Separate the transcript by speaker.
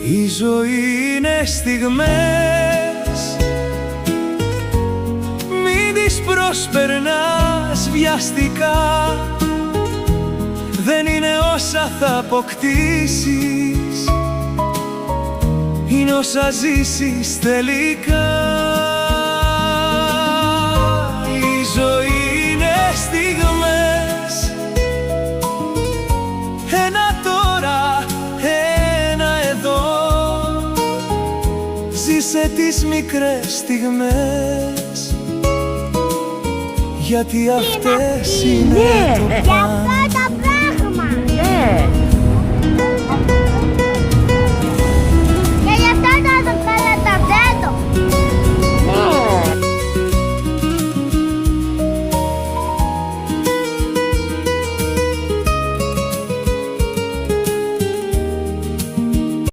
Speaker 1: Η ζωή είναι στιγμές, μην τις προσπερνάς βιαστικά. Δεν είναι όσα θα αποκτήσεις, είναι όσα ζήσεις τελικά. Η ζωή είναι στιγμές, ένα τώρα, ένα εδώ. Ζήσε τις μικρές στιγμές, γιατί αυτές είναι το
Speaker 2: για αυτό το πράγμα.